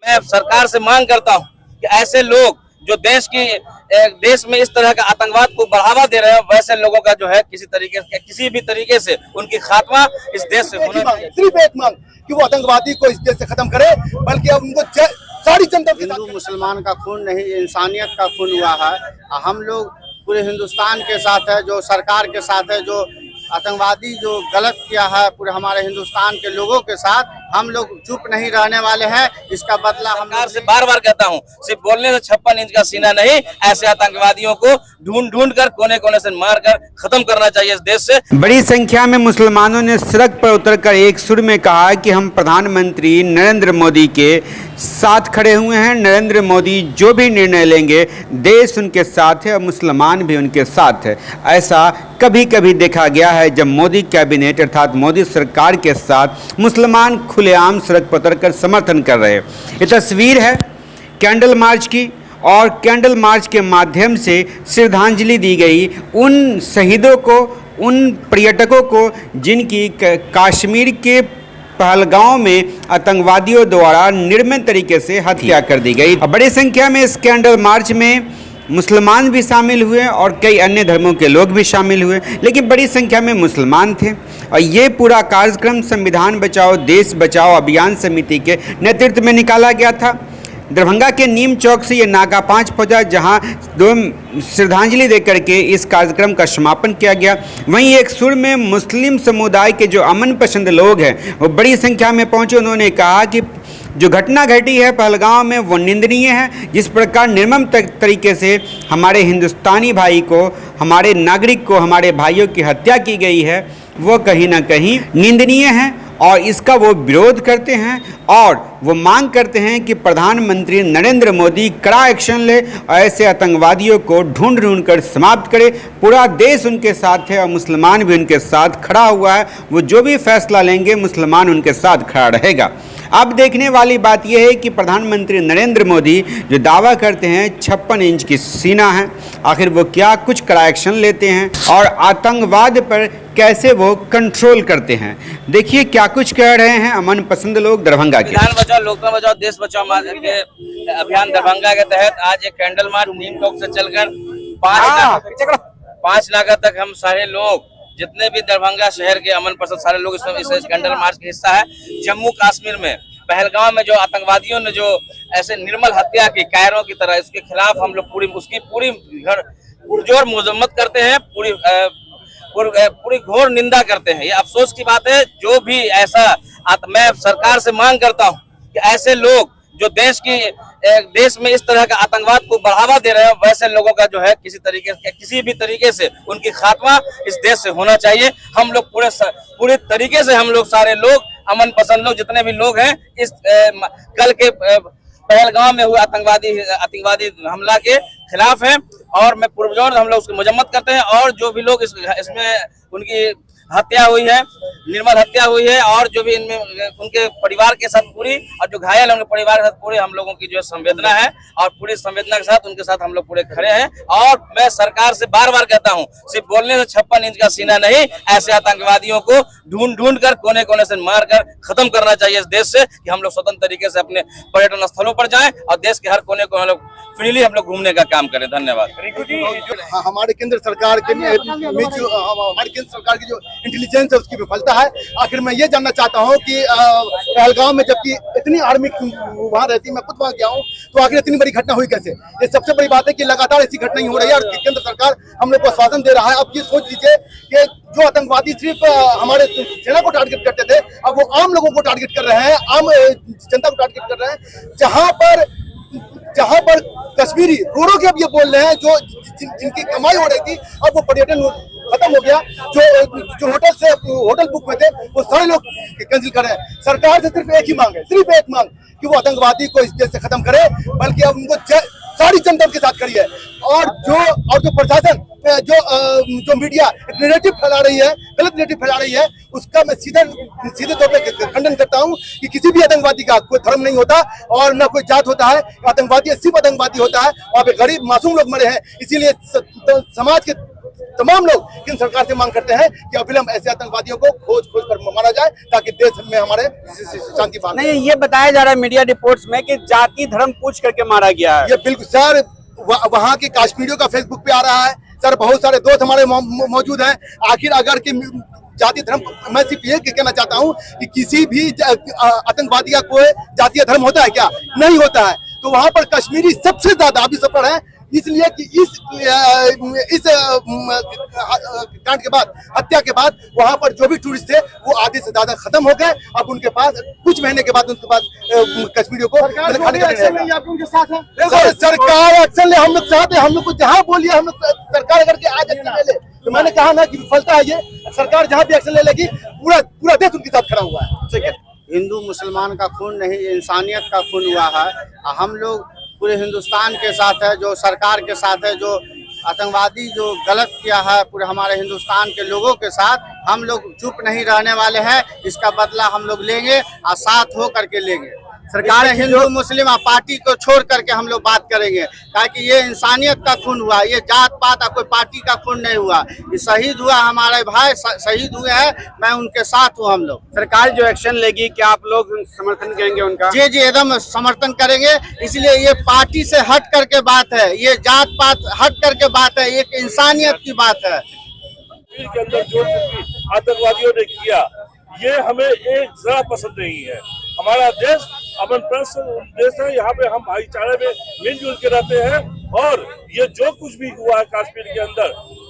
मैं सरकार से मांग करता हूं कि ऐसे लोग जो देश में इस तरह का आतंकवाद को बढ़ावा दे रहे हैं, वैसे लोगों का जो है किसी भी तरीके से उनकी खात्मा इस देश से होना चाहिए। सिर्फ एक मांग कि वो आतंकवादी को इस देश से खत्म करे, बल्कि अब उनको सारी जनता के हिंदू मुसलमान का खून नहीं, इंसानियत का खून हुआ है। हम लोग पूरे हिंदुस्तान के साथ है, जो सरकार के साथ है, जो आतंकवादी जो गलत किया है पूरे हमारे हिंदुस्तान के लोगों के साथ, हम लोग चुप नहीं रहने वाले हैं। इसका बदला हम सरकार से बार बार कहता हूं, सिर्फ बोलने से 56 इंच का सीना नहीं, ऐसे आतंकवादियों को ढूंढ कर कोने कोने से मार कर खत्म करना चाहिए इस देश से। बड़ी संख्या में मुसलमानों ने सड़क पर उतरकर एक सुर में कहा कि हम प्रधानमंत्री नरेंद्र मोदी के साथ खड़े हुए हैं। नरेंद्र मोदी जो भी निर्णय लेंगे, देश उनके साथ है और मुसलमान भी उनके साथ है। ऐसा कभी कभी देखा गया है जब मोदी कैबिनेट अर्थात मोदी सरकार के साथ मुसलमान खुलेआम सड़क पर उतरकर समर्थन कर रहे। ये तस्वीर है कैंडल मार्च की, और कैंडल मार्च के माध्यम से श्रद्धांजलि दी गई उन शहीदों को, उन पर्यटकों को जिनकी कश्मीर के पहलगांव में आतंकवादियों द्वारा निर्मम तरीके से हत्या कर दी गई। बड़ी संख्या में इस कैंडल मार्च में मुसलमान भी शामिल हुए और कई अन्य धर्मों के लोग भी शामिल हुए, लेकिन बड़ी संख्या में मुसलमान थे। और ये पूरा कार्यक्रम संविधान बचाओ देश बचाओ अभियान समिति के नेतृत्व में निकाला गया था। दरभंगा के नीम चौक से ये नाका 5 पहुंचा, जहां दो श्रद्धांजलि देकर के इस कार्यक्रम का समापन किया गया। वहीं एक सुर में मुस्लिम समुदाय के जो अमन पसंद लोग हैं वो बड़ी संख्या में पहुंचे। उन्होंने कहा कि जो घटना घटी है पहलगांव में वो निंदनीय है। जिस प्रकार निर्मम तरीके से हमारे हिंदुस्तानी भाई को, हमारे नागरिक को, हमारे भाइयों की हत्या की गई है, वो कहीं ना कहीं निंदनीय है और इसका वो विरोध करते हैं और वो मांग करते हैं कि प्रधानमंत्री नरेंद्र मोदी कड़ा एक्शन ले और ऐसे आतंकवादियों को ढूंढ कर समाप्त करे। पूरा देश उनके साथ है और मुसलमान भी उनके साथ खड़ा हुआ है। वो जो भी फैसला लेंगे मुसलमान उनके साथ खड़ा रहेगा। अब देखने वाली बात यह है कि प्रधानमंत्री नरेंद्र मोदी जो दावा करते हैं 56 इंच की सीना है, आखिर वो क्या कुछ कड़ा एक्शन लेते हैं और आतंकवाद पर कैसे वो कंट्रोल करते हैं। देखिए क्या कुछ कह रहे हैं अमन पसंद लोग दरभंगा के। संविधान बचाओ, लोकतंत्र बचाओ, देश बचाओ के अभियान दरभंगा के तहत आज एक कैंडल मार्च नीम चौक से चलकर 5 नाका तक हम सारे लोग, जितने भी दरभंगा शहर के अमन पसंद सारे लोग इस कैंडल मार्च का हिस्सा है। जम्मू कश्मीर में पहलगांव में जो आतंकवादियों ने जो ऐसे निर्मल हत्या की कायरों की तरह, इसके खिलाफ हम लोग उसकी पूरी पुरजोर मजम्मत करते हैं, पूरी घोर निंदा करते हैं। ये अफसोस की बात है जो भी ऐसा, मैं सरकार से मांग करता हूं कि ऐसे लोग जो देश में इस तरह का आतंकवाद को बढ़ावा दे रहे हैं, वैसे लोगों का जो है किसी भी तरीके से उनकी खात्मा इस देश से होना चाहिए। हम लोग पूरे तरीके से हम लोग सारे लोग अमन पसंद लोग जितने भी लोग हैं इस कल के पहलगांव में हुए आतंकवादी हमला के खिलाफ हैं और मैं पुरजोर हम लोग उसकी मजम्मत करते हैं। और जो भी लोग इसमें उनकी हत्या हुई है, निर्मल हत्या हुई है, और जो भी इनमें उनके परिवार के साथ पूरी, और जो घायल है उनके परिवार के साथ पूरी हम लोगों की जो संवेदना है, और पूरी संवेदना के साथ उनके साथ हम लोग पूरे खड़े हैं। और मैं सरकार से बार बार कहता हूं, सिर्फ बोलने से 56 इंच का सीना नहीं, ऐसे आतंकवादियों को ढूंढ कर कोने कोने से मार कर खत्म करना चाहिए इस देश से, कि हम लोग स्वतंत्र तरीके से अपने पर्यटन स्थलों पर जाएं और देश के हर कोने को हम लोग फ्रीली हम लोग घूमने का काम करें। धन्यवाद। हमारे केंद्र सरकार की जो इंटेलिजेंस है उसकी विफलता है। आखिर मैं ये जानना चाहता हूँ कि पहलगांव में जबकि इतनी आर्मी वहाँ रहती है, मैं खुद वहाँ गया हूँ, तो आखिर इतनी बड़ी घटना हुई कैसे? ये सबसे बड़ी बात है कि लगातार ऐसी घटना ही हो रही है और केंद्र सरकार हम लोग को आश्वासन दे रहा है। अब ये सोच लीजिए कि जो आतंकवादी सिर्फ हमारे सेना को टारगेट करते थे, अब वो आम लोगों को टारगेट कर रहे हैं, आम जनता को टारगेट कर रहे हैं। जहाँ पर कश्मीरी रोडों के अब ये बोल रहे हैं जो जिनकी कमाई हो रही थी, अब वो पर्यटन खत्म हो गया। जो होटल बुक हुए थे वो सारे लोग कैंसिल कर रहे हैं। सरकार से सिर्फ एक ही मांग है, सिर्फ एक मांग कि वो आतंकवादी को इस देश से खत्म करे, बल्कि अब उनको सारी जनता के साथ खड़ी है। और जो प्रशासन जो मीडिया नैरेटिव फैला रही है, गलत नैरेटिव फैला रही है, उसका मैं सीधे तौर पे खंडन करता हूं कि किसी भी आतंकवादी का कोई धर्म नहीं होता और न कोई जात होता है। आतंकवादी सिर्फ आतंकवादी होता है। वहाँ पे गरीब मासूम लोग मरे हैं, इसीलिए समाज के तमाम लोग केंद्र सरकार से मांग करते हैं कि अविलंब ऐसे आतंकवादियों को खोज कर मारा जाए ताकि देश में हमारे शांति पाए। नहीं, ये बताया जा रहा है मीडिया रिपोर्ट्स में कि जाति धर्म पूछ करके मारा गया है। ये बिल्कुल सर, वहाँ के कश्मीरियों का फेसबुक पे आ रहा है सर, बहुत सारे दोस्त हमारे मौजूद हैं। आखिर अगर कि जातीय धर्म, मैं सिर्फ ये कहना चाहता हूँ कि किसी भी आतंकवादी का कोई जातीय धर्म होता है क्या? नहीं होता है। तो वहाँ पर कश्मीरी सबसे ज्यादा अभी सफर है, इसलिए कि इस कांड के बाद, हत्या के बाद वहाँ पर जो भी टूरिस्ट थे वो आधे से ज्यादा खत्म हो गए। अब उनके पास कुछ महीने के बाद उनके पास कश्मीरियों को सरकार एक्शन ले, हम लोग चाहते हैं, हम लोग को जहाँ बोलिए हम लोग सरकार अगर के आज एक्शन ले ले, तो मैंने कहा ना कि विफलता है ये, सरकार जहाँ भी एक्शन ले लेगी पूरा देश उनके साथ खड़ा हुआ है। ठीक है, हिंदू मुसलमान का खून नहीं, इंसानियत का खून हुआ है। हम लोग पूरे हिंदुस्तान के साथ है, जो सरकार के साथ है, जो आतंकवादी जो गलत किया है पूरे हमारे हिंदुस्तान के लोगों के साथ, हम लोग चुप नहीं रहने वाले हैं। इसका बदला हम लोग लेंगे और साथ हो करके लेंगे। सरकार हिंदू मुस्लिम पार्टी को छोड़ करके हम लोग बात करेंगे, ताकि ये इंसानियत का खून हुआ, ये जात पात कोई पार्टी का खून नहीं हुआ। ये शहीद हुआ, हमारे भाई शहीद हुए हैं, मैं उनके साथ हूँ। हम लोग सरकार जो एक्शन लेगी, क्या आप लोग समर्थन करेंगे उनका? जी जी, एकदम समर्थन करेंगे। इसलिए ये पार्टी से हट करके बात है, ये जात पात हट करके बात है, एक इंसानियत की बात है। के अंदर जो आतंकवादियों ने किया, ये हमें एक जरा पसंद नहीं है। हमारा देश अमन देश है, यहाँ पे हम भाईचारे में मिलजुल के रहते हैं। और ये जो कुछ भी हुआ है कश्मीर के अंदर,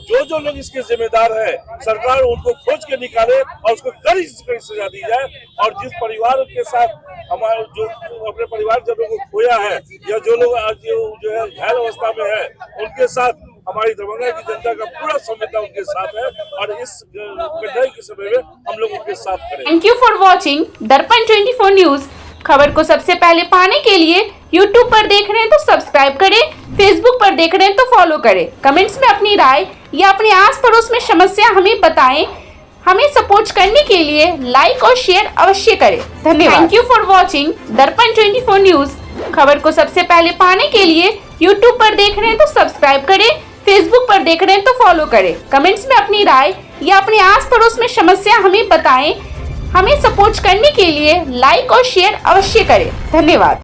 जो लोग इसके जिम्मेदार है, सरकार उनको खोज के निकाले और उसको कड़ी से कड़ी सजा दी जाए। और जिस परिवार के साथ हमारे जो अपने परिवार जब लोगों को खोया है, या जो लोग आज जो है घायल अवस्था में है, उनके साथ हमारी दरभंगा की जनता का पूरा संवेदना उनके साथ है। और इस कठिनाई के समय में हम लोग उनके साथ करें। थैंक यू फॉर वॉचिंग दर्पण 24 न्यूज। खबर को सबसे पहले पाने के लिए YouTube पर देख रहे हैं तो सब्सक्राइब करें, Facebook पर देख रहे हैं तो फॉलो करें। कमेंट्स में अपनी राय या अपने आस पड़ोस में समस्या हमें बताएं। हमें सपोर्ट करने के लिए लाइक और शेयर अवश्य करें। धन्यवाद। थैंक यू फॉर वॉचिंग दर्पण 24 न्यूज। खबर को सबसे पहले पाने के लिए YouTube पर देख रहे हैं तो सब्सक्राइब करें, Facebook पर देख रहे हैं तो फॉलो करें। कमेंट्स में अपनी राय या अपने आस पड़ोस में समस्या हमें बताएं। हमें सपोर्ट करने के लिए लाइक और शेयर अवश्य करें। धन्यवाद।